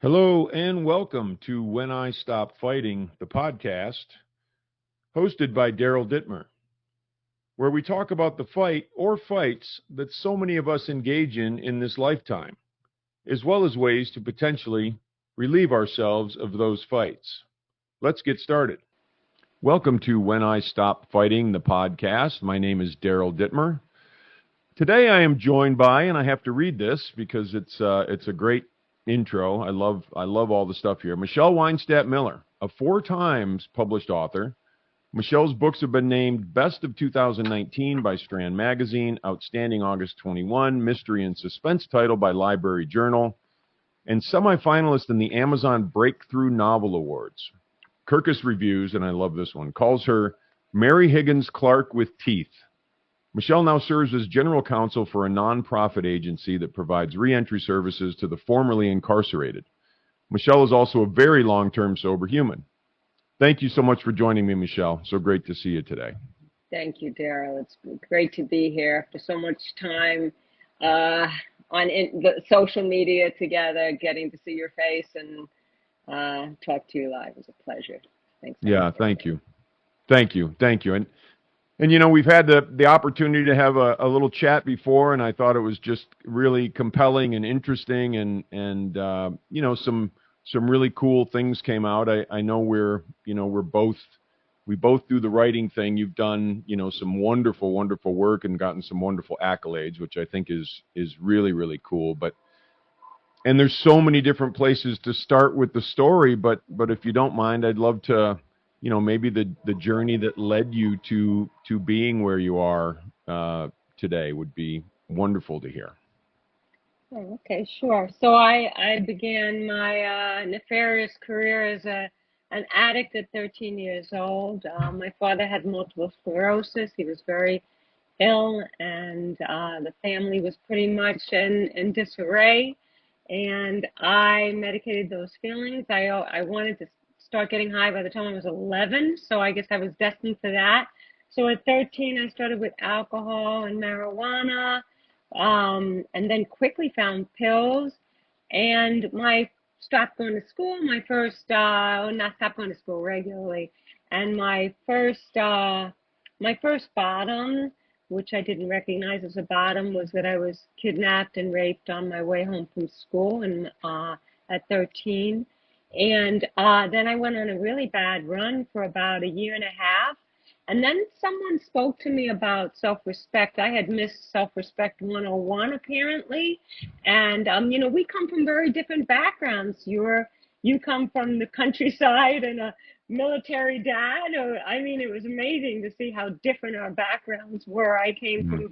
Hello and welcome to When I Stop Fighting, the podcast, hosted by Daryl Dittmer, where we talk about the fight or fights that so many of us engage in this lifetime, as well as ways to potentially relieve ourselves of those fights. Let's get started. Welcome to When I Stop Fighting, the podcast. My name is Daryl Dittmer. Today I am joined by, and I have to read this because it's a great intro. I love all the stuff here. Michele Weinstat Miller, a 4 times published author. Michele's books have been named Best of 2019 by Strand Magazine, Outstanding August 21, Mystery and Suspense title by Library Journal, and semifinalist in the Amazon Breakthrough Novel Awards. Kirkus Reviews, and I love this one, calls her Mary Higgins Clark with teeth. Michele now serves as general counsel for a nonprofit agency that provides reentry services to the formerly incarcerated. Michele is also a very long-term sober human. Thank you so much for joining me, Michele. So great to see you today. Thank you, Daryl. It's great to be here after so much time on the social media together, getting to see your face and talk to you live. It was a pleasure. Thanks. Yeah, thank you. Thank you. And you know, we've had the opportunity to have a little chat before, and I thought it was just really compelling and interesting, and you know, some really cool things came out. I know we both do the writing thing. You've done, you know, some wonderful work and gotten some wonderful accolades, which I think is really cool. And there's so many different places to start with the story, but if you don't mind, I'd love to, you know, maybe the journey that led you to being where you are today would be wonderful to hear. Oh, okay, sure. So I began my nefarious career as an addict at 13 years old. My father had multiple sclerosis. He was very ill, and the family was pretty much in disarray. And I medicated those feelings. I wanted to start getting high by the time I was 11, so I guess I was destined for that. So at 13, I started with alcohol and marijuana, and then quickly found pills. And stopped going to school. Not stopped going to school regularly. And my first bottom, which I didn't recognize as a bottom, was that I was kidnapped and raped on my way home from school at 13. And then I went on a really bad run for about a year and a half. And then someone spoke to me about self-respect. I had missed Self-Respect 101, apparently. And, you know, we come from very different backgrounds. You come from the countryside and a military dad. It was amazing to see how different our backgrounds were. I came from a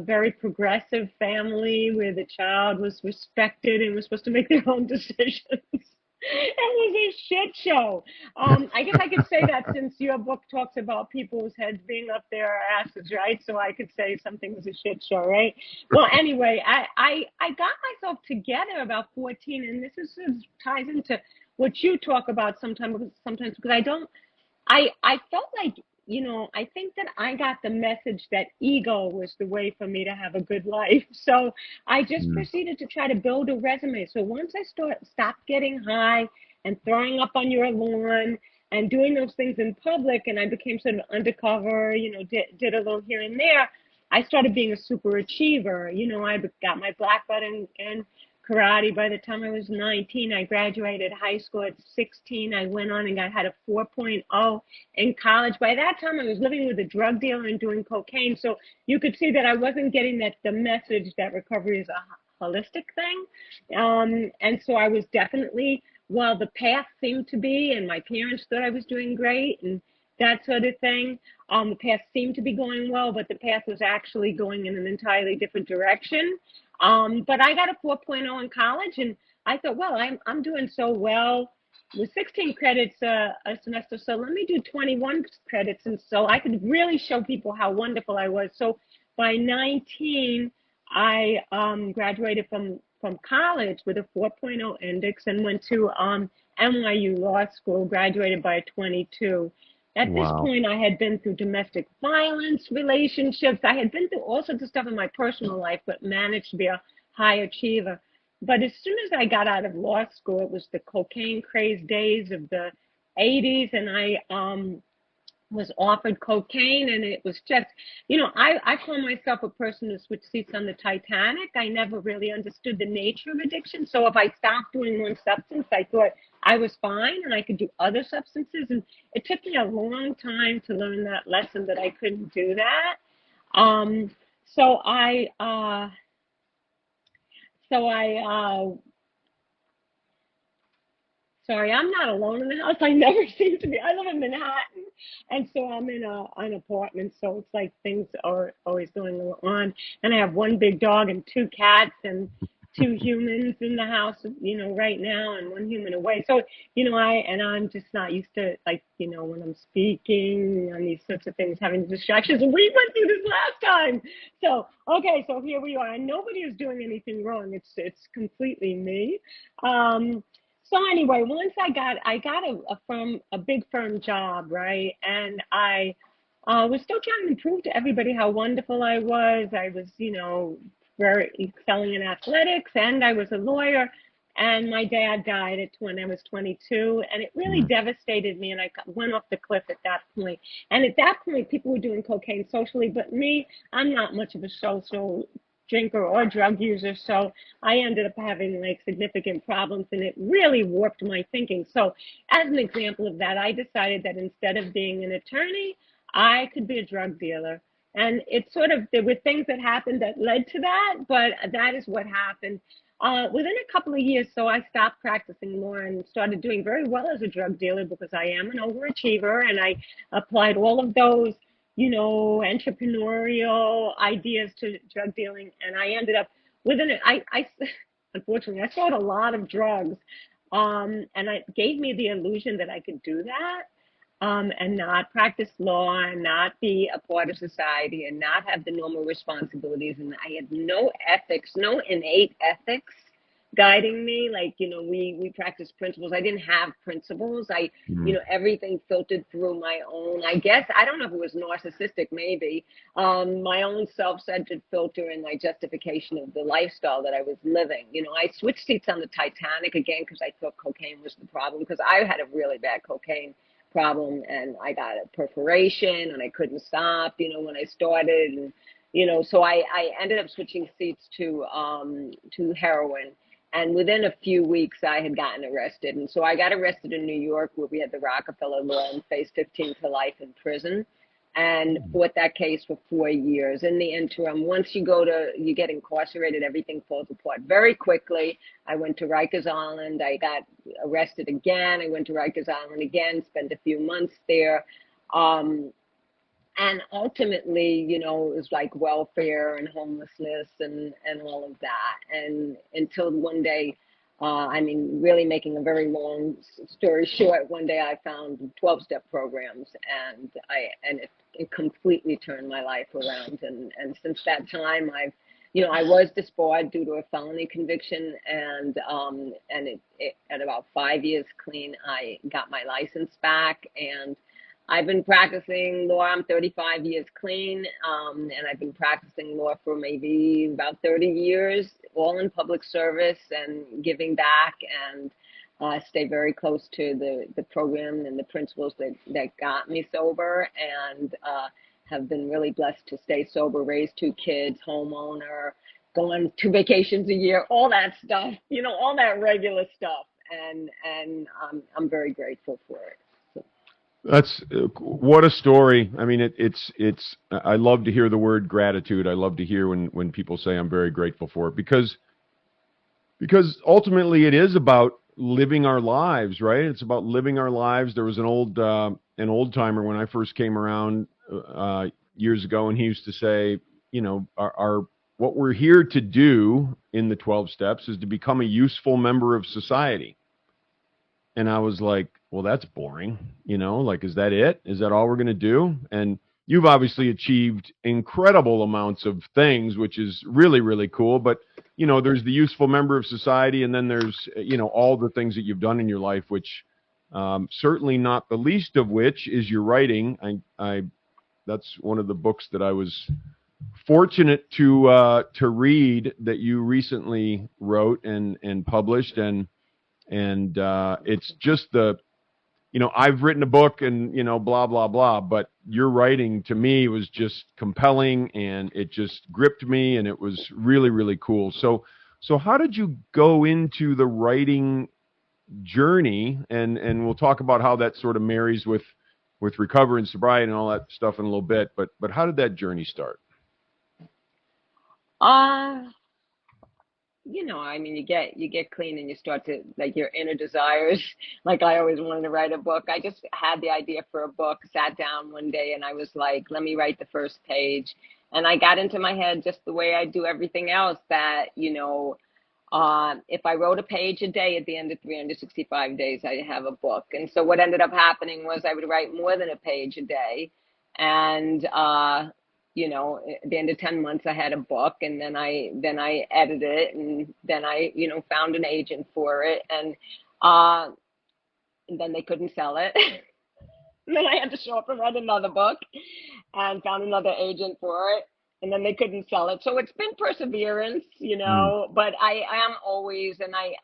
very progressive family where the child was respected and was supposed to make their own decisions. It was a shit show. I guess I could say that since your book talks about people's heads being up their asses, right? So I could say something was a shit show, right? Well, anyway, I got myself together about 14, and this sort of ties into what you talk about sometimes because I felt like, you know, I think that I got the message that ego was the way for me to have a good life. So I just proceeded to try to build a resume. So once I stopped getting high and throwing up on your lawn and doing those things in public, and I became sort of undercover, you know, did a little here and there, I started being a super achiever. You know, I got my black belt in karate by the time I was 19. I graduated high school at 16. I went on and had a 4.0 in college. By that time, I was living with a drug dealer and doing cocaine. So you could see that I wasn't getting the message that recovery is a holistic thing. And so I was definitely, while the path seemed to be, and my parents thought I was doing great and that sort of thing, the path seemed to be going well, but the path was actually going in an entirely different direction. But I got a 4.0 in college, and I thought, well, I'm doing so well with 16 credits a semester, so let me do 21 credits, and so I could really show people how wonderful I was. So by 19, I graduated from college with a 4.0 index and went to NYU Law School, graduated by 22. At this point, I had been through domestic violence, relationships. I had been through all sorts of stuff in my personal life, but managed to be a high achiever. But as soon as I got out of law school, it was the cocaine craze days of the 80s, and I was offered cocaine, and it was just, I call myself a person who switched seats on the Titanic. I never really understood the nature of addiction. So if I stopped doing one substance, I thought I was fine and I could do other substances. And it took me a long time to learn that lesson that I couldn't do that. Um, so I, uh, so I, Sorry, I'm not alone in the house. I never seem to be. I live in Manhattan, and so I'm in an apartment. So it's like things are always going on. And I have one big dog and two cats and two humans in the house, right now, and one human away. So, I'm just not used to, like, when I'm speaking on these sorts of things, having distractions. And we went through this last time. So, okay, so here we are. And nobody is doing anything wrong. It's completely me. So anyway, once I got a big firm job, right? And I was still trying to prove to everybody how wonderful I was. I was, very excelling in athletics, and I was a lawyer. And my dad died when I was 22, and it really devastated me, and I went off the cliff at that point. And at that point, people were doing cocaine socially, but me, I'm not much of a social drinker or drug user, so I ended up having like significant problems, and it really warped my thinking. So as an example of that, I decided that instead of being an attorney, I could be a drug dealer. And there were things that happened that led to that, but that is what happened. Within a couple of years, so I stopped practicing law and started doing very well as a drug dealer because I am an overachiever, and I applied all of those entrepreneurial ideas to drug dealing. And I ended up unfortunately, I sold a lot of drugs. And it gave me the illusion that I could do that, and not practice law and not be a part of society and not have the normal responsibilities. And I had no ethics, no innate ethics guiding me. Like, we practice principles. I didn't have principles. Everything filtered through my own, I guess, I don't know if it was narcissistic, maybe, my own self-centered filter and my justification of the lifestyle that I was living. I switched seats on the Titanic again because I thought cocaine was the problem, because I had a really bad cocaine problem, and I got a perforation and I couldn't stop, when I started. And, so I ended up switching seats to heroin. And within a few weeks, I had gotten arrested. And so I got arrested in New York, where we had the Rockefeller law, and faced 15 to life in prison, and fought that case for 4 years. In the interim, once you get incarcerated, everything falls apart very quickly. I went to Rikers Island. I got arrested again. I went to Rikers Island again, spent a few months there. And ultimately, it was like welfare and homelessness and all of that. And until one day, really making a very long story short, one day I found 12-step programs, and it completely turned my life around. And since that time, I was disbarred due to a felony conviction, and at about 5 years clean, I got my license back, and I've been practicing law. I'm 35 years clean, and I've been practicing law for maybe about 30 years, all in public service and giving back, and stay very close to the program and the principles that got me sober, and have been really blessed to stay sober, raise 2 kids, homeowner, go on 2 vacations a year, all that stuff, all that regular stuff. And I'm very grateful for it. That's what a story. I mean, it's. I love to hear the word gratitude. I love to hear when people say I'm very grateful for it, because ultimately it is about living our lives, right? It's about living our lives. There was an old timer when I first came around years ago, and he used to say, our what we're here to do in the 12 steps is to become a useful member of society. And I was like, well, that's boring. Is that it? Is that all we're going to do? And you've obviously achieved incredible amounts of things, which is really, really cool. But, there's the useful member of society, and then there's, all the things that you've done in your life, which certainly not the least of which is your writing. That's one of the books that I was fortunate to read that you recently wrote and published, and it's just I've written a book and blah blah blah, but your writing to me was just compelling and it just gripped me and it was really really cool. So how did you go into the writing journey, and we'll talk about how that sort of marries with recovery and sobriety and all that stuff in a little bit, but how did that journey start? Uh, I mean, you get clean and you start to, like, your inner desires. Like, I always wanted to write a book. I just had the idea for a book, sat down one day and I was like, let me write the first page. And I got into my head just the way I do everything else, that, if I wrote a page a day at the end of 365 days, I have a book. And so what ended up happening was I would write more than a page a day. And, at the end of 10 months, I had a book, and then I edited it, and then I, found an agent for it. And then they couldn't sell it. And then I had to show up and write another book and found another agent for it. And then they couldn't sell it. So it's been perseverance, Mm. but I am always, and I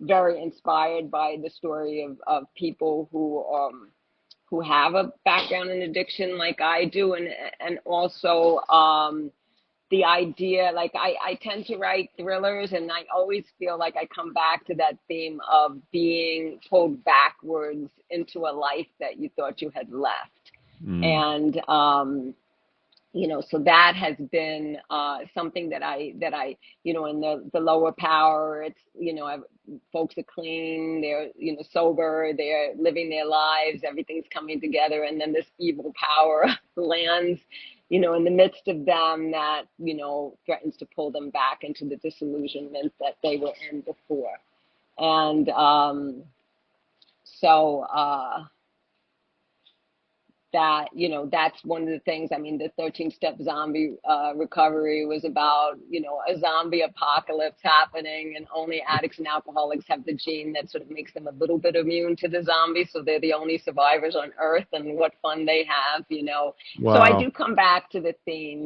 very inspired by the story of people who have a background in addiction like I do. And also the idea, like, I tend to write thrillers, and I always feel like I come back to that theme of being pulled backwards into a life that you thought you had left. Mm. And so that has been something that I in the lower power, it's, folks are clean, they're, sober, they're living their lives, everything's coming together, and then this evil power lands, in the midst of them, that, threatens to pull them back into the disillusionment that they were in before. And so that, that's one of the things. I mean, the 13-step zombie recovery was about, a zombie apocalypse happening, and only addicts and alcoholics have the gene that sort of makes them a little bit immune to the zombies. So they're the only survivors on Earth, and what fun they have. So I Wow. do come back to the theme,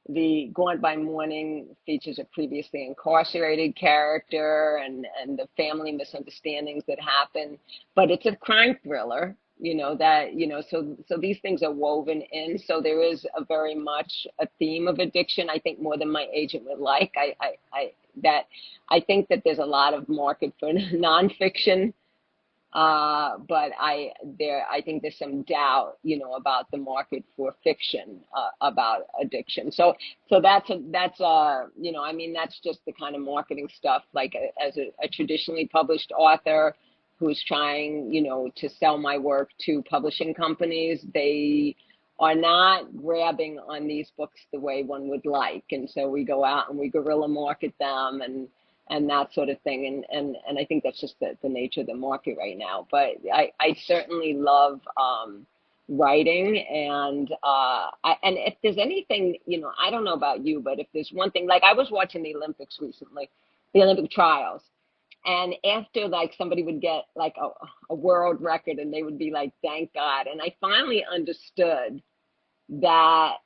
the Gone by Morning features a previously incarcerated character, and the family misunderstandings that happen, but it's a crime thriller, so these things are woven in. So there is a very much a theme of addiction, I think, more than my agent would like. I think that there's a lot of market for nonfiction, but I think there's some doubt, about the market for fiction about addiction. So that's I mean, that's just the kind of marketing stuff. Like, as a traditionally published author who's trying, to sell my work to publishing companies, they are not grabbing on these books the way one would like. And so we go out and we guerrilla market them, and that sort of thing. And I think that's just the nature of the market right now. But I certainly love writing. And and if there's anything, I don't know about you, but if there's one thing, like, I was watching the Olympics recently, the Olympic trials. And after, like, somebody would get like a world record, and they would be like, thank God. And I finally understood that,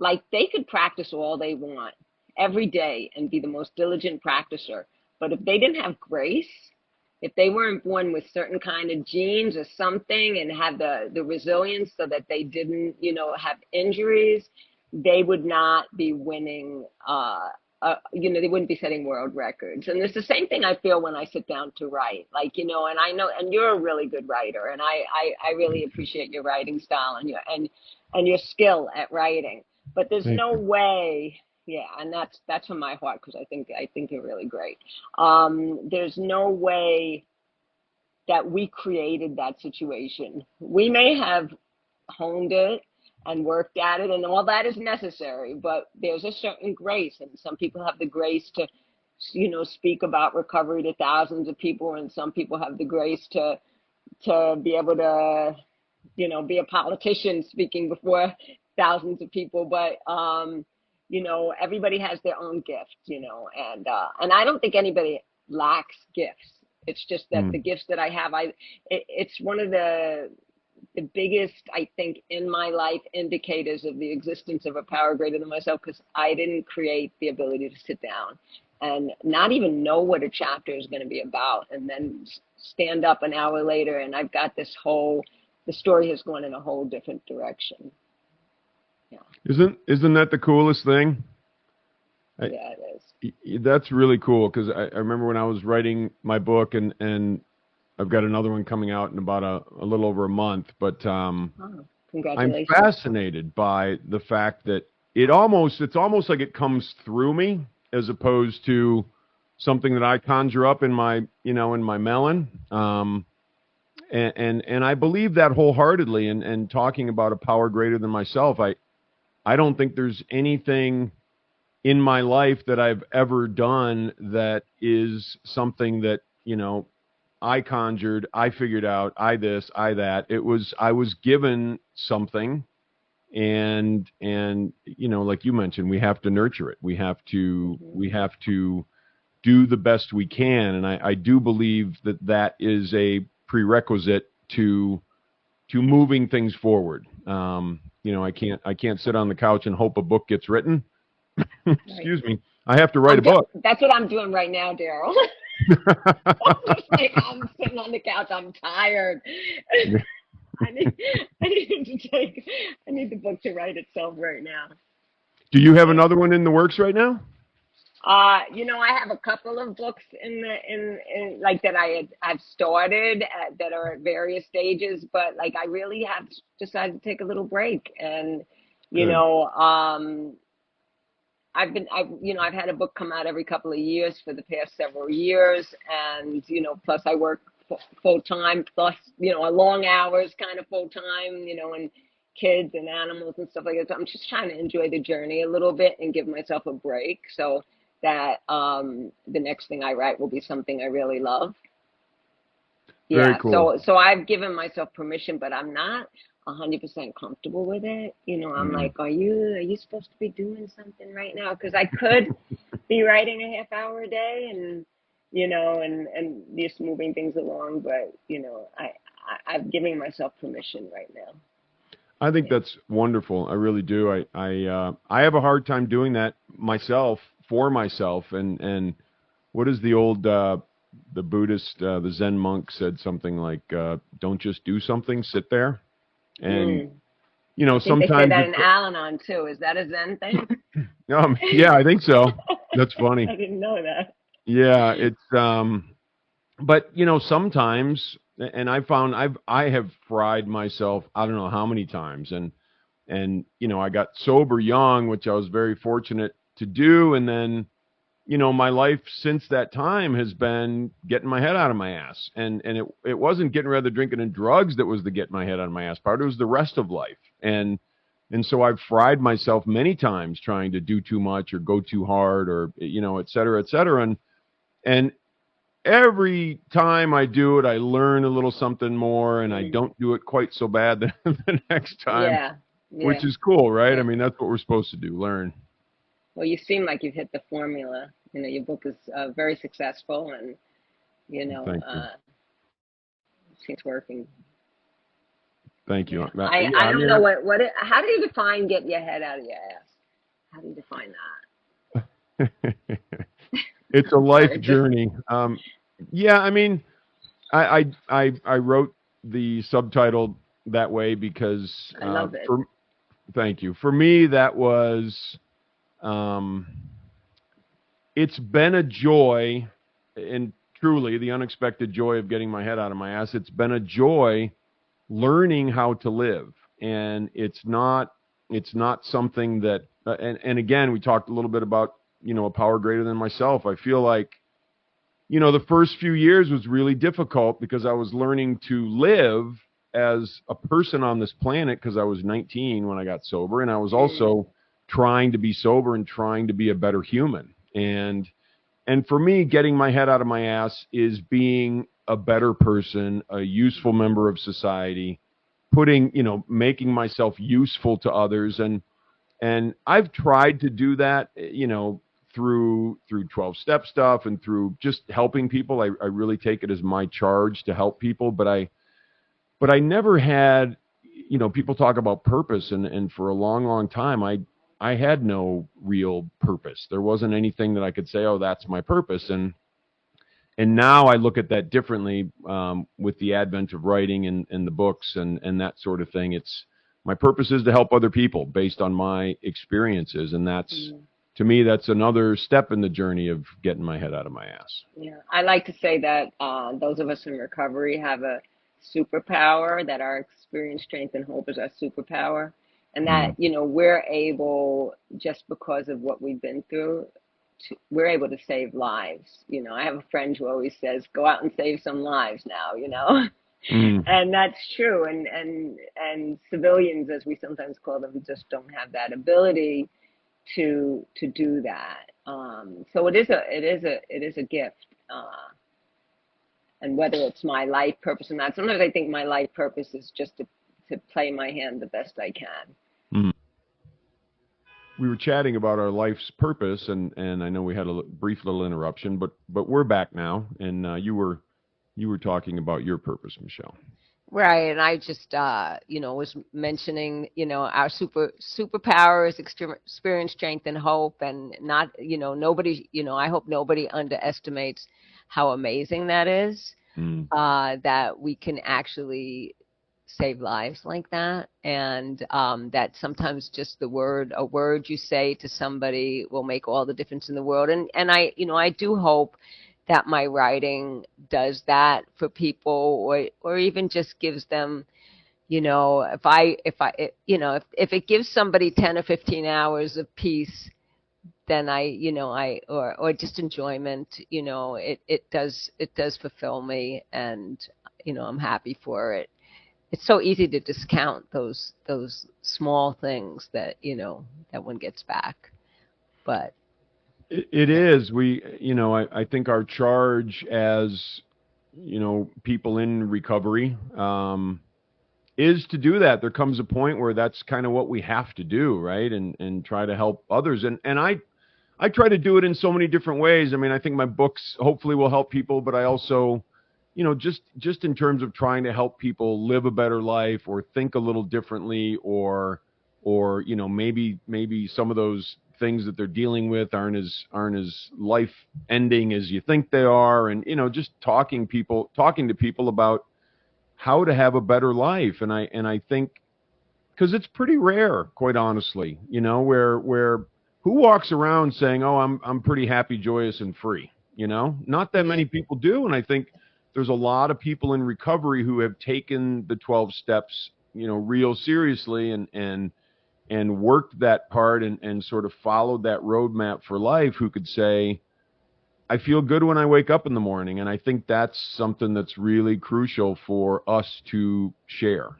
like, they could practice all they want every day and be the most diligent practicer. But if they didn't have grace, if they weren't born with certain kind of genes or something, and had the resilience so that they didn't, have injuries, they would not be winning, they wouldn't be setting world records. And it's the same thing I feel when I sit down to write, like, and I know, and you're a really good writer, and I really appreciate your writing style and your skill at writing. But there's Thank no you. way, yeah, and that's from my heart, because I think you're really great. There's no way that we created that situation. We may have honed it and worked at it, and all that is necessary, but there's a certain grace, and some people have the grace to, speak about recovery to thousands of people, and some people have the grace to be able to, be a politician speaking before thousands of people. But everybody has their own gift, and I don't think anybody lacks gifts. It's just that the Mm. gifts that I have, it's one of the the biggest, I think, in my life indicators of the existence of a power greater than myself, because I didn't create the ability to sit down and not even know what a chapter is going to be about, and then stand up an hour later and I've got the story has gone in a whole different direction. Yeah. Isn't that the coolest thing? Yeah, it is. That's really cool, because I remember when I was writing my book, and I've got another one coming out in about a little over a month, but congratulations. I'm fascinated by the fact that it's almost like it comes through me, as opposed to something that I conjure up in my melon. And I believe that wholeheartedly, and talking about a power greater than myself, I don't think there's anything in my life that I've ever done that is something that, I conjured, I figured out, I this, I that. I was given something, and like you mentioned, we have to nurture it. We have to do the best we can, and I do believe that is a prerequisite to moving things forward. I can't sit on the couch and hope a book gets written. Excuse me. I have to write a book. That's what I'm doing right now, Daryl. I'm sitting on the couch. I'm tired. I need the book to write itself right now. Do you have another one in the works right now? I have a couple of books in like that I've started that are at various stages, but like I really have decided to take a little break, and I've had a book come out every couple of years for the past several years, and plus I work full time, plus long hours, kind of full time, and kids and animals and stuff like that. So I'm just trying to enjoy the journey a little bit and give myself a break, so that the next thing I write will be something I really love. Yeah. Very cool. So I've given myself permission, but I'm not 100% comfortable with it. I'm like, are you supposed to be doing something right now? Because I could be writing a half hour a day, and and just moving things along, but I'm giving myself permission right now. I think that's wonderful. I really do. I have a hard time doing that myself, for myself, and what is the old the Buddhist, the Zen monk said something like, don't just do something, sit there. And sometimes they say that in Al-Anon too. Is that a Zen thing? Yeah, I think so. That's funny. I didn't know that. Yeah, it's but sometimes, and I have fried myself I don't know how many times, and I got sober young, which I was very fortunate to do, and then my life since that time has been getting my head out of my ass. And it wasn't getting rid of the drinking and drugs that was the get my head out of my ass part. It was the rest of life. And so I've fried myself many times trying to do too much or go too hard, or, et cetera, et cetera. And every time I do it, I learn a little something more, and I don't do it quite so bad the next time, which is cool, right? Yeah. I mean, that's what we're supposed to do, learn. Well, you seem like you've hit the formula. Your book is very successful, and it's working. Thank you. I don't know what how do you define getting your head out of your ass? How do you define that? It's a life journey. Yeah, I mean, I wrote the subtitle that way because I love it. Thank you. For me, that was. It's been a joy, and truly the unexpected joy of getting my head out of my ass. It's been a joy learning how to live, and it's not something that. And again, we talked a little bit about a power greater than myself. I feel like the first few years was really difficult because I was learning to live as a person on this planet, because I was 19 when I got sober, and I was also trying to be sober and trying to be a better human. And for me, getting my head out of my ass is being a better person, a useful member of society, making myself useful to others. And I've tried to do that, through 12-step stuff and through just helping people. I really take it as my charge to help people, but I never had people talk about purpose, and for a long, long time, I had no real purpose. There wasn't anything that I could say, oh, that's my purpose. And now I look at that differently, with the advent of writing and the books and that sort of thing. It's my purpose is to help other people based on my experiences. And that's, to me, that's another step in the journey of getting my head out of my ass. Yeah, I like to say that those of us in recovery have a superpower, that our experience, strength, and hope is our superpower. And that, we're able, just because of what we've been through, we're able to save lives. I have a friend who always says, go out and save some lives now, And that's true. And civilians, as we sometimes call them, just don't have that ability to do that. So it is a gift. And whether it's my life purpose or not, sometimes I think my life purpose is just to play my hand the best I can. We were chatting about our life's purpose, and I know we had a brief little interruption, but we're back now, and you were talking about your purpose, Michele. Right, and I just was mentioning our superpower is experience, strength, and hope, and not nobody I hope nobody underestimates how amazing that is. That we can actually save lives like that, and that sometimes just a word you say to somebody will make all the difference in the world. And I do hope that my writing does that for people, or even just gives them, if it gives somebody 10 or 15 hours of peace, then or just enjoyment, it does fulfill me, and I'm happy for it. It's so easy to discount those small things that that one gets back, but it is. I think our charge as people in recovery is to do that. There comes a point where that's kind of what we have to do, right? And try to help others. And I try to do it in so many different ways. I mean, I think my books hopefully will help people, but I also, just in terms of trying to help people live a better life, or think a little differently, or maybe some of those things that they're dealing with aren't as life ending as you think they are, and just talking to people about how to have a better life. And I think, because it's pretty rare, quite honestly, where who walks around saying, oh, I'm pretty happy, joyous, and free. Not that many people do. And I think there's a lot of people in recovery who have taken the 12 steps, real seriously, and worked that part, and sort of followed that roadmap for life, who could say, I feel good when I wake up in the morning. And I think that's something that's really crucial for us to share.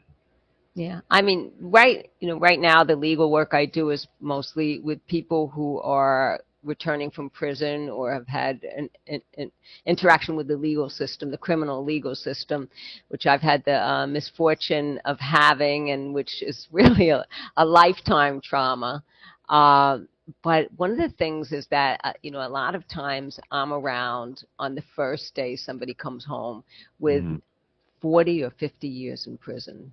Yeah, I mean, right now the legal work I do is mostly with people who are returning from prison, or have had an interaction with the legal system, the criminal legal system, which I've had the misfortune of having, and which is really a lifetime trauma. But one of the things is that, a lot of times I'm around on the first day somebody comes home with 40 or 50 years in prison.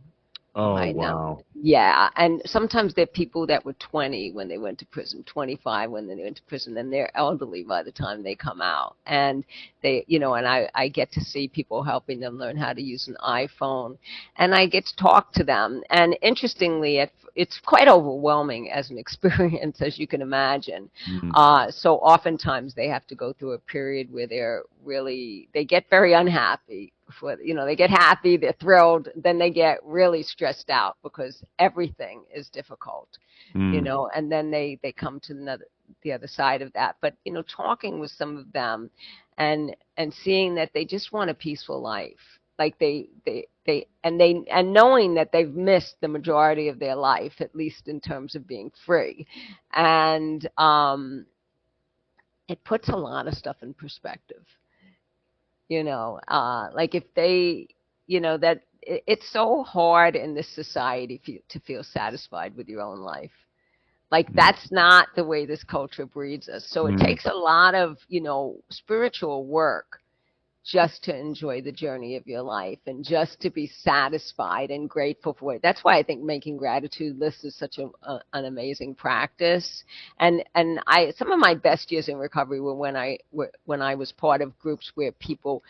Oh, right wow. now. Yeah, and sometimes they're people that were 20 when they went to prison, 25 when they went to prison, and they're elderly by the time they come out. And they, and I get to see people helping them learn how to use an iPhone, and I get to talk to them. And interestingly, it's quite overwhelming as an experience, as you can imagine. So oftentimes they have to go through a period where they get very unhappy. They get happy, they're thrilled, then they get really stressed out because everything is difficult, and then they come to the other side of that. But, talking with some of them and seeing that they just want a peaceful life, like and knowing that they've missed the majority of their life, at least in terms of being free. And it puts a lot of stuff in perspective. Like if they, that it's so hard in this society to feel satisfied with your own life. Like that's not the way this culture breeds us. So it takes a lot of, spiritual work just to enjoy the journey of your life and just to be satisfied and grateful for it. That's why I think making gratitude lists is such an amazing practice. And some of my best years in recovery were when I was part of groups where people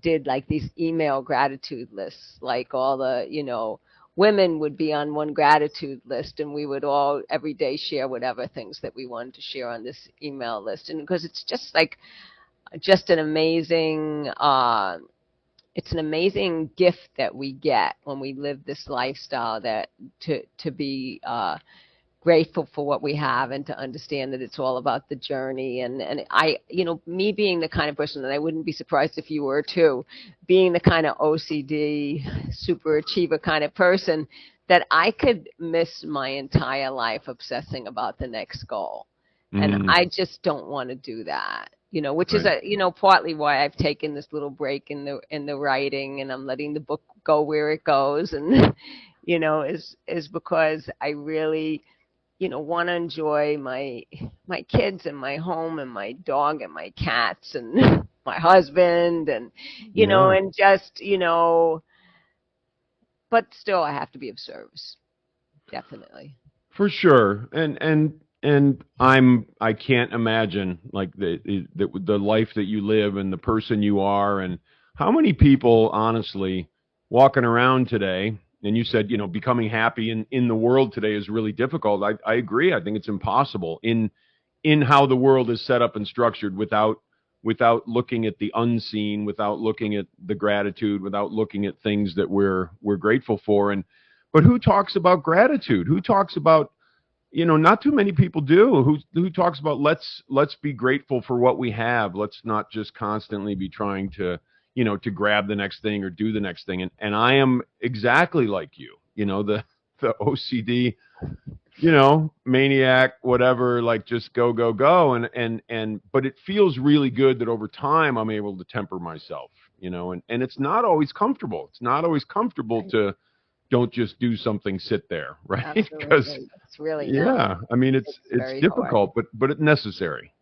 did like these email gratitude lists, like all the, women would be on one gratitude list, and we would all every day share whatever things that we wanted to share on this email list. And because it's just an amazing it's an amazing gift that we get when we live this lifestyle, that to be grateful for what we have and to understand that it's all about the journey. And I, me being the kind of person, that I wouldn't be surprised if you were too, being the kind of OCD super achiever kind of person, that I could miss my entire life obsessing about the next goal. And I just don't want to do that, which is partly why I've taken this little break in the writing, and I'm letting the book go where it goes. And, is because I really, want to enjoy my kids and my home and my dog and my cats and my husband and, and just, but still I have to be of service. Definitely. For sure. And I can't imagine like the life that you live and the person you are, and how many people honestly walking around today. And you said, becoming happy in the world today is really difficult. I agree. I think it's impossible in how the world is set up and structured without looking at the unseen, without looking at the gratitude, without looking at things that we're grateful for. But who talks about gratitude? Who talks about, not too many people do. Who talks about let's be grateful for what we have. Let's not just constantly be trying to grab the next thing or do the next thing. And I am exactly like you, the OCD, maniac, whatever, like just go, go, go. But it feels really good that over time I'm able to temper myself, and it's not always comfortable. It's not always comfortable to don't just do something, sit there, right? Because it's really not. I mean, it's difficult, hard. but it's necessary.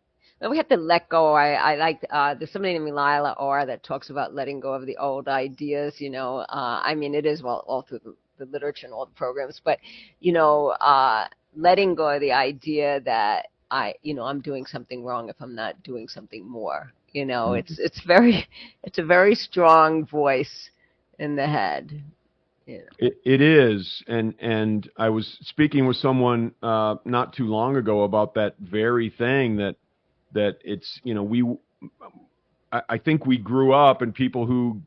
We have to let go. I like, there's somebody named Lila Orr that talks about letting go of the old ideas, I mean, it is all through the literature and all the programs, but, letting go of the idea that I'm doing something wrong if I'm not doing something more, it's a very strong voice in the head. It is. And I was speaking with someone, not too long ago about that very thing, that it's, I think we grew up, and people who,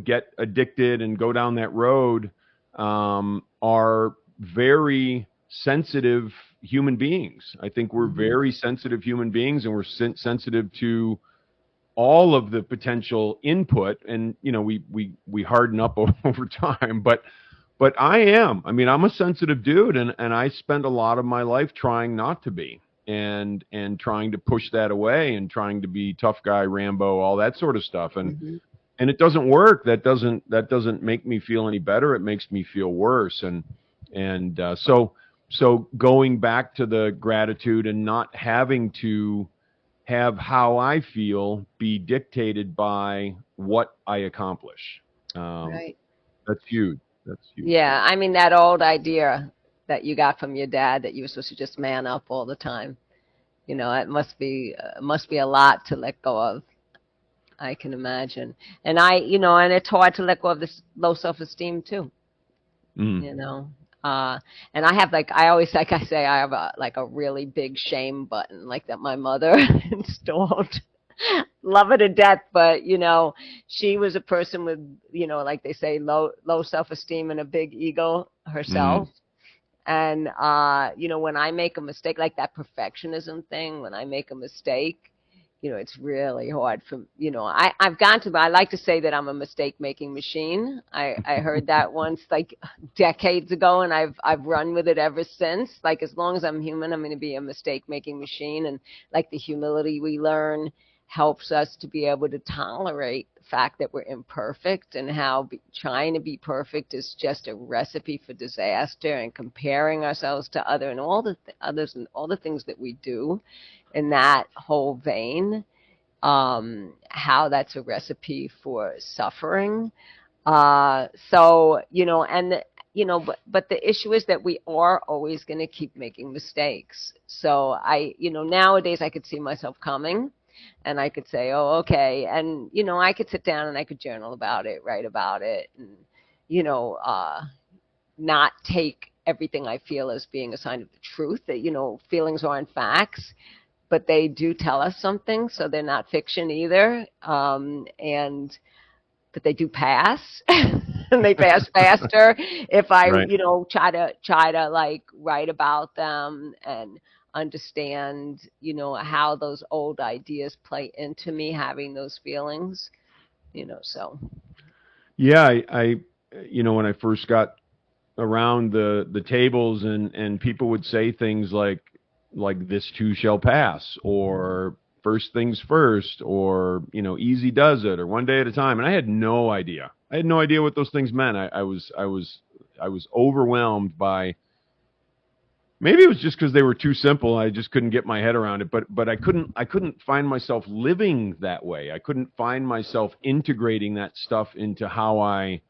get addicted and go down that road, are very sensitive human beings. I think we're very sensitive human beings, and we're sensitive to all of the potential input, and, we harden up over time, but I'm a sensitive dude, and I spend a lot of my life trying not to be. And trying to push that away, and trying to be tough guy, Rambo, all that sort of stuff. And it doesn't work. That doesn't make me feel any better. It makes me feel worse. So going back to the gratitude and not having to have how I feel be dictated by what I accomplish. Right. That's huge. Yeah. I mean, that old idea that you got from your dad that you were supposed to just man up all the time. It must be a lot to let go of. I can imagine. And and it's hard to let go of this low self-esteem too. And I have I always, like I say, I have a really big shame button, like that my mother installed. Love her to death, but she was a person with, like they say, low self-esteem and a big ego herself. And, when I make a mistake, like that perfectionism thing, when I make a mistake, it's really hard for, I've gone to, I like to say that I'm a mistake-making machine. I heard that once, like decades ago, and I've run with it ever since. Like, as long as I'm human, I'm going to be a mistake-making machine. And like the humility we learn helps us to be able to tolerate the fact that we're imperfect, and how trying to be perfect is just a recipe for disaster, and comparing ourselves to and all the others and all the things that we do in that whole vein. how that's a recipe for suffering. So, but the issue is that we are always going to keep making mistakes. So nowadays I could see myself coming and I could say, oh, okay. And, I could sit down and I could journal about it, write about it, and, not take everything I feel as being a sign of the truth, that, feelings aren't facts, but they do tell us something. So they're not fiction either. But they do pass and they pass faster if I, Right. try to like write about them and understand, how those old ideas play into me having those feelings, so. Yeah, I when I first got around the tables and people would say things like this too shall pass, or first things first, or easy does it, or one day at a time, and I had no idea. I had no idea what those things meant. I was overwhelmed by. Maybe it was just because they were too simple. I just couldn't get my head around it. But I couldn't find myself living that way. I couldn't find myself integrating that stuff into how I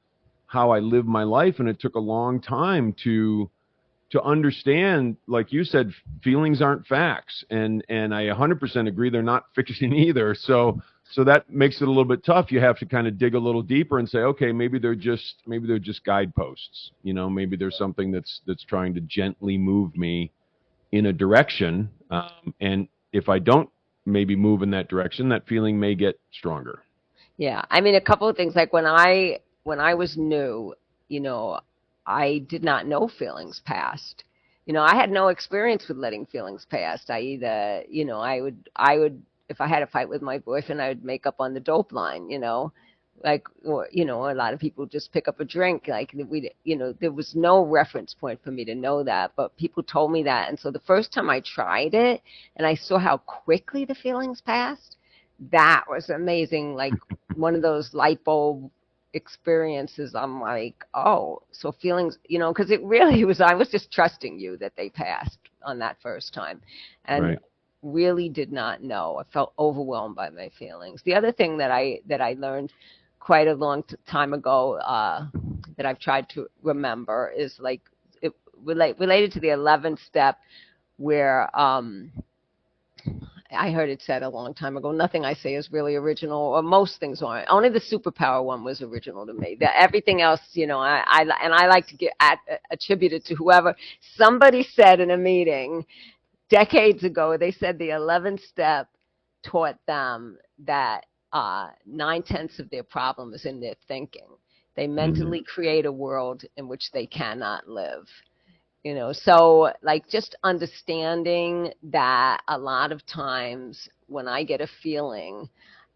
live my life, and it took a long time to understand, like you said, feelings aren't facts, and I 100% agree they're not fiction either. So that makes it a little bit tough. You have to kind of dig a little deeper and say, okay, maybe they're just guideposts. Maybe there's something that's trying to gently move me in a direction, and if I don't maybe move in that direction, that feeling may get stronger. Yeah, I mean, a couple of things, like when I was new, I did not know feelings passed. I had no experience with letting feelings pass. I either, I would, if I had a fight with my boyfriend, I would make up on the dope line, like, or, a lot of people just pick up a drink. Like there was no reference point for me to know that, but people told me that. And so the first time I tried it and I saw how quickly the feelings passed, that was amazing. Like one of those light bulb experiences. I'm like, oh, so feelings, because it really was, I was just trusting you that they passed on that first time, and Right. really did not know. I felt overwhelmed by my feelings. The other thing that I learned quite a long time ago, that I've tried to remember, is like it related to the 11th step, where I heard it said a long time ago, nothing I say is really original, or most things aren't. Only the superpower one was original to me. Everything else, I like to attribute it to whoever. Somebody said in a meeting decades ago, they said the 11th step taught them that 9/10 of their problem is in their thinking. They mentally create a world in which they cannot live. So like just understanding that a lot of times when I get a feeling,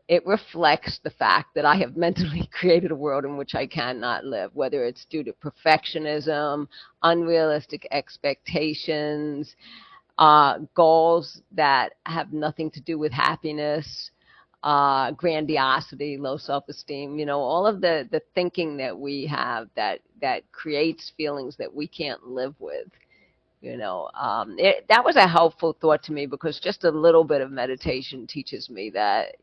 it reflects the fact that I have mentally created a world in which I cannot live, whether it's due to perfectionism, unrealistic expectations, goals that have nothing to do with happiness, grandiosity, low self-esteem, all of the thinking that we have that creates feelings that we can't live with. That was a helpful thought to me, because just a little bit of meditation teaches me that,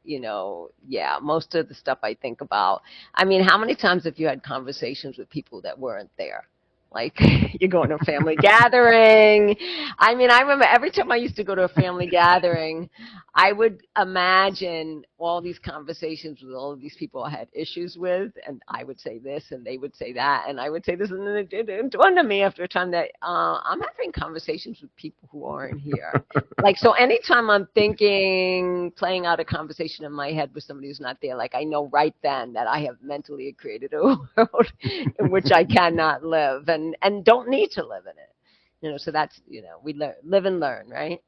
most of the stuff I think about. I mean, how many times have you had conversations with people that weren't there? Like you're going to a family gathering. I mean, I remember every time I used to go to a family gathering, I would imagine all these conversations with all of these people I had issues with, and I would say this and they would say that, and I would say this, and then it dawned on me after a time that I'm having conversations with people who aren't here. Like, so anytime I'm playing out a conversation in my head with somebody who's not there, like I know right then that I have mentally created a world in which I cannot live and don't need to live in it. So that's, we live and learn, right?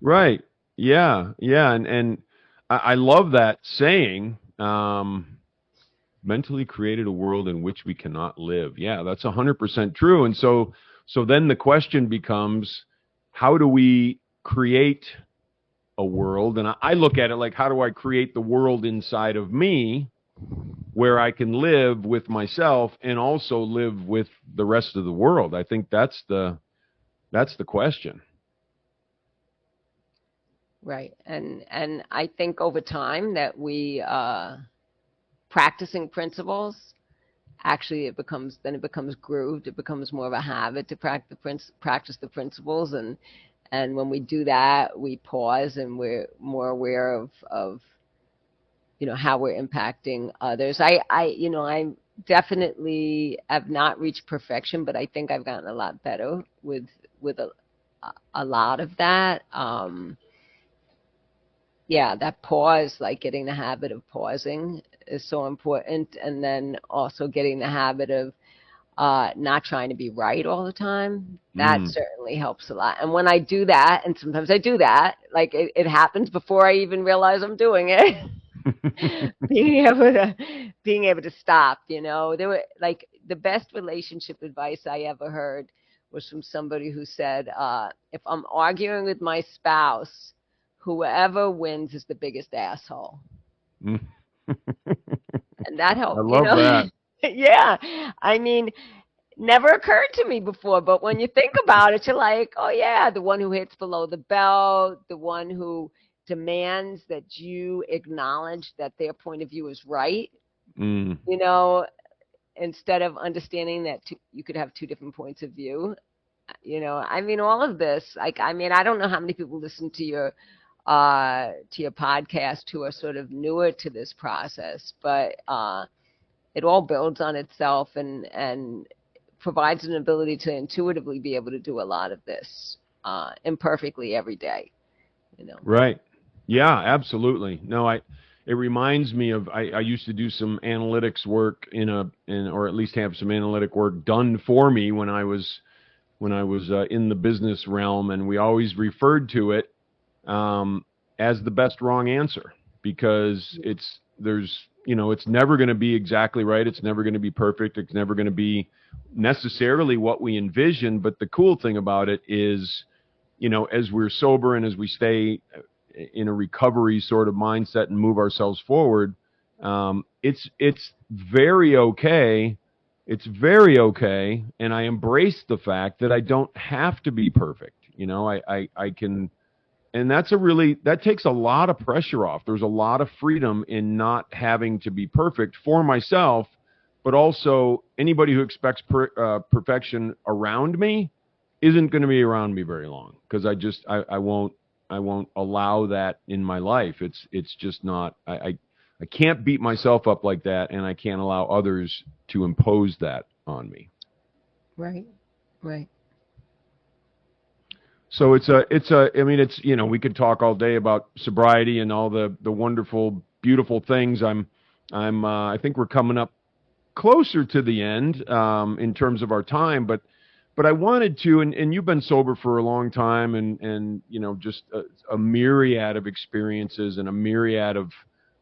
Right. Yeah. Yeah. And I love that saying, mentally created a world in which we cannot live. Yeah, that's 100% true. And so then the question becomes, how do we create a world? And I look at it like, how do I create the world inside of me where I can live with myself and also live with the rest of the world? I think that's the question. Right. And I think over time that we practicing principles, actually it becomes grooved. It becomes more of a habit to practice the principles, and when we do that, we pause and we're more aware of how we're impacting others. I definitely have not reached perfection, but I think I've gotten a lot better with a lot of that. Yeah, that pause, like getting the habit of pausing is so important. And then also getting the habit of not trying to be right all the time. That certainly helps a lot. And when I do that, and sometimes I do that, like it happens before I even realize I'm doing it. being able to stop, there were like the best relationship advice I ever heard was from somebody who said, if I'm arguing with my spouse, whoever wins is the biggest asshole. And that I helped, love that. Yeah, I mean, never occurred to me before, but when you think about it, you're like, oh yeah, the one who hits below the belt, the one who demands that you acknowledge that their point of view is right, instead of understanding that you could have two different points of view. I mean, all of this, like, I mean, I don't know how many people listen to your podcast who are sort of newer to this process, but it all builds on itself and provides an ability to intuitively be able to do a lot of this imperfectly every day. Right. Yeah, absolutely. No, it reminds me of I used to do some analytics work or at least have some analytic work done for me when I was in the business realm, and we always referred to it as the best wrong answer, because it's never going to be exactly right. It's never going to be perfect. It's never going to be necessarily what we envision. But the cool thing about it is, as we're sober and as we stay in a recovery sort of mindset and move ourselves forward, it's very okay. It's very okay, and I embrace the fact that I don't have to be perfect. I can, and that takes a lot of pressure off. There's a lot of freedom in not having to be perfect for myself, but also anybody who expects perfection around me isn't going to be around me very long, because I won't allow that in my life. It's just not, I can't beat myself up like that, and I can't allow others to impose that on me. Right. So I mean, we could talk all day about sobriety and all the wonderful, beautiful things. I think we're coming up closer to the end in terms of our time, but I wanted to, and you've been sober for a long time, and just a myriad of experiences and a myriad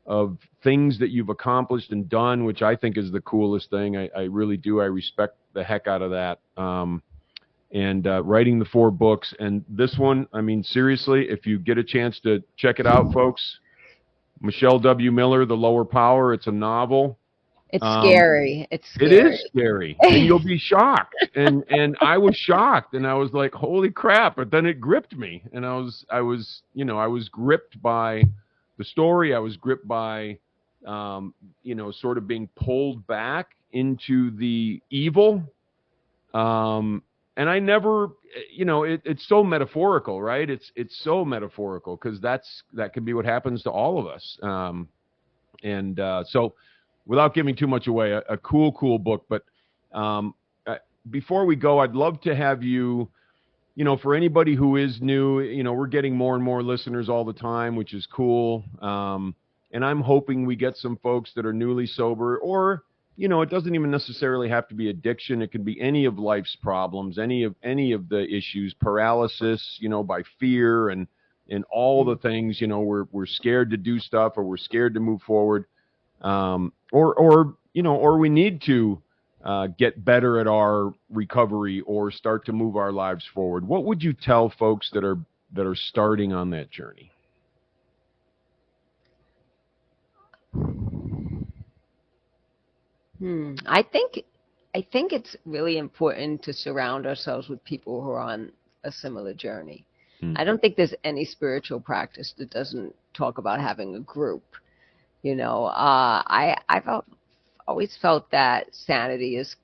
of things that you've accomplished and done, which I think is the coolest thing. I really do. I respect the heck out of that. And writing the 4 books, and this one, I mean, seriously, if you get a chance to check it out, folks, Michele W. Miller, The Lower Power. It's a novel. It's scary. It is scary, and you'll be shocked. And I was shocked, and I was like, "Holy crap!" But then it gripped me, and I was gripped by the story. I was gripped by, sort of being pulled back into the evil. And I never, it's so metaphorical, right? It's so metaphorical, because that can be what happens to all of us. So, without giving too much away, a cool book. But before we go, I'd love to have you, for anybody who is new, we're getting more and more listeners all the time, which is cool. And I'm hoping we get some folks that are newly sober, or it doesn't even necessarily have to be addiction. It can be any of life's problems, any of the issues, paralysis, by fear and all the things, we're scared to do stuff, or we're scared to move forward. Or we need to get better at our recovery or start to move our lives forward. What would you tell folks that are starting on that journey? I think it's really important to surround ourselves with people who are on a similar journey. Hmm. I don't think there's any spiritual practice that doesn't talk about having a group. I've always felt that sanity is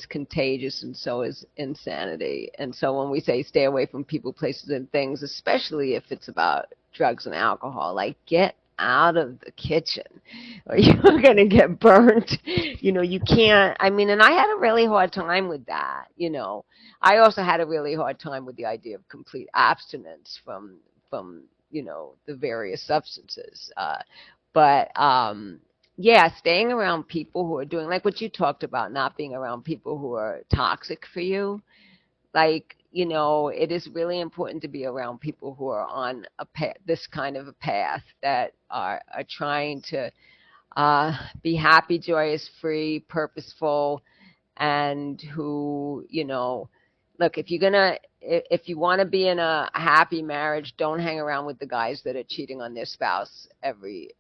contagious, and so is insanity. And so when we say stay away from people, places, and things, especially if it's about drugs and alcohol, like get out of the kitchen or you're going to get burnt. You can't, and I had a really hard time with that. I also had a really hard time with the idea of complete abstinence from the various substances. But yeah, staying around people who are doing like what you talked about, not being around people who are toxic for you. Like, it is really important to be around people who are on this kind of a path, that are trying to be happy, joyous, free, purposeful, and who, look, if you want to be in a happy marriage, don't hang around with the guys that are cheating on their spouse every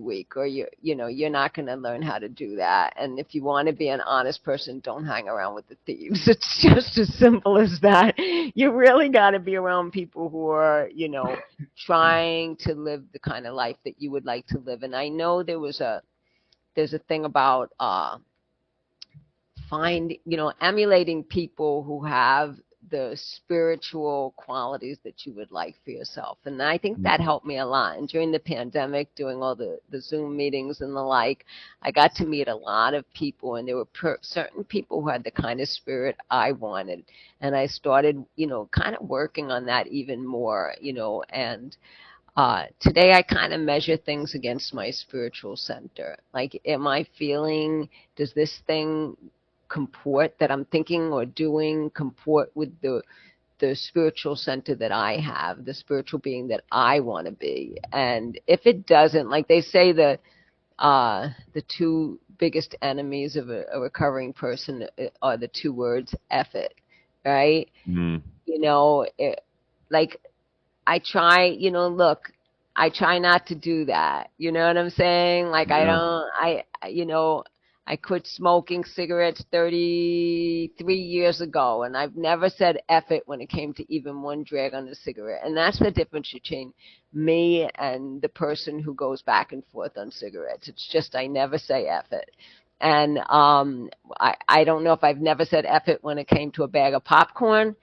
week, or you're not going to learn how to do that. And if you want to be an honest person, don't hang around with the thieves. It's just as simple as that. You really got to be around people who are, trying to live the kind of life that you would like to live. And I know there's a thing about emulating people who have the spiritual qualities that you would like for yourself. And I think that helped me a lot. And during the pandemic, doing all the Zoom meetings and the like, I got to meet a lot of people, and there were certain people who had the kind of spirit I wanted. And I started, kind of working on that even more, and today I kind of measure things against my spiritual center. Like, does this thing comport that I'm thinking or doing comport with the spiritual center that I have, the spiritual being that I want to be? And if it doesn't, like they say, the two biggest enemies of a recovering person are the two words "F it," right? Mm-hmm. Like I try, I try not to do that. You know what I'm saying? Like, Yeah. I quit smoking cigarettes 33 years ago, and I've never said F it when it came to even one drag on a cigarette. And that's the difference between me and the person who goes back and forth on cigarettes. It's just I never say F it. And I don't know if I've never said F it when it came to a bag of popcorn,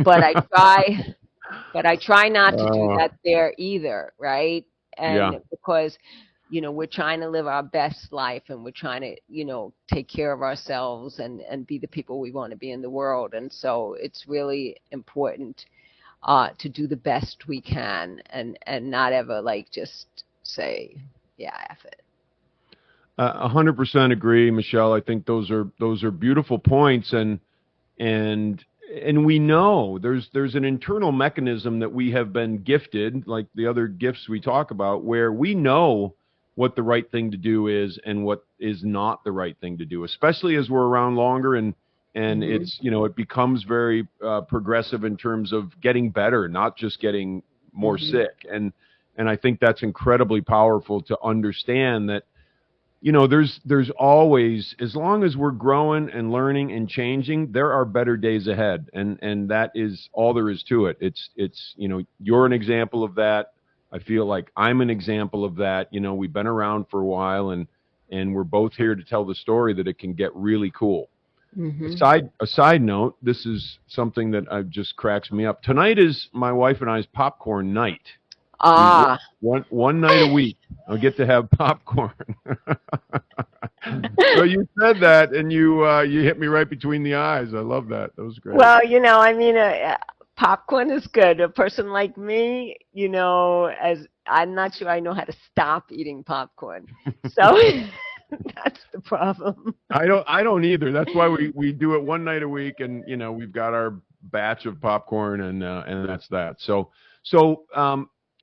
but I try. But I try not to do that there either, right? And Yeah. because, we're trying to live our best life, and we're trying to, take care of ourselves and be the people we want to be in the world. And so it's really important to do the best we can, and not ever just say, yeah, F it. 100% agree, Michele. I think those are beautiful points, and we know there's an internal mechanism that we have been gifted, like the other gifts we talk about, where we know what the right thing to do is and what is not the right thing to do, especially as we're around longer, and Mm-hmm. it's it becomes very progressive in terms of getting better, not just getting more Mm-hmm. sick. And I think that's incredibly powerful to understand that there's always, as long as we're growing and learning and changing, there are better days ahead. And that is all there is to it. It's you're an example of that. I feel like I'm an example of that. We've been around for a while, and we're both here to tell the story that it can get really cool. Mm-hmm. A side note, this is something that just cracks me up. Tonight is my wife and I's popcorn night. One night a week, I'll get to have popcorn. So you said that, and you hit me right between the eyes. I love that. That was great. Well, popcorn is good. A person like me, as I'm not sure I know how to stop eating popcorn. So that's the problem. I don't either. That's why we do it one night a week, and we've got our batch of popcorn, and that's that. So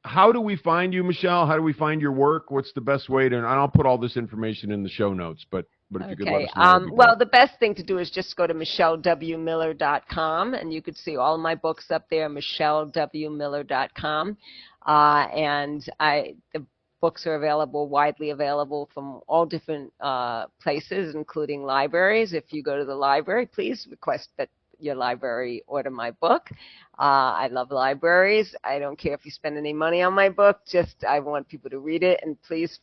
how do we find you, Michele? How do we find your work? What's the best way to? And I'll put all this information in the show notes, but if you could let us know. Well, the best thing to do is just go to michelewmiller.com, and you could see all my books up there, michelewmiller.com. And the books are widely available from all different places, including libraries. If you go to the library, please request that your library order my book. I love libraries. I don't care if you spend any money on my book. Just I want people to read it, and please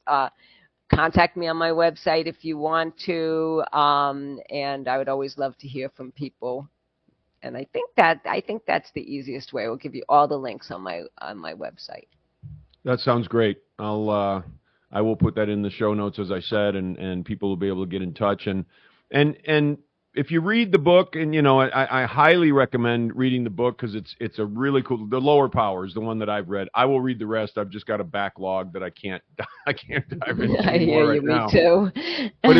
contact me on my website if you want to. And I would always love to hear from people. And I think that's the easiest way. We'll give you all the links on my website. That sounds great. I will put that in the show notes, as I said, and people will be able to get in touch. And if you read the book, and I highly recommend reading the book because it's a really cool. The Lower Power is the one that I've read. I will read the rest. I've just got a backlog that I can't dive into I hear right you. now. Me too. But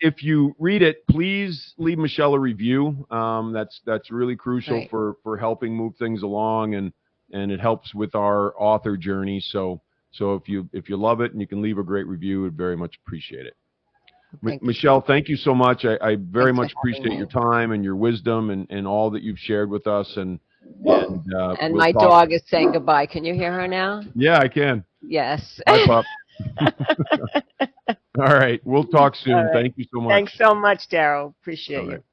if you read it, please leave Michele a review. That's really crucial Right. for helping move things along, and it helps with our author journey. So if you love it and you can leave a great review, we'd very much appreciate it. Michele, thank you so much. I very much appreciate your time and your wisdom and all that you've shared with us. And And we'll my talk. dog is saying goodbye. Can you hear her now? Yeah, I can. Yes. Bye, pup. All right. We'll talk soon. All right. Thank you so much. Thanks so much, Daryl. Appreciate All right. you.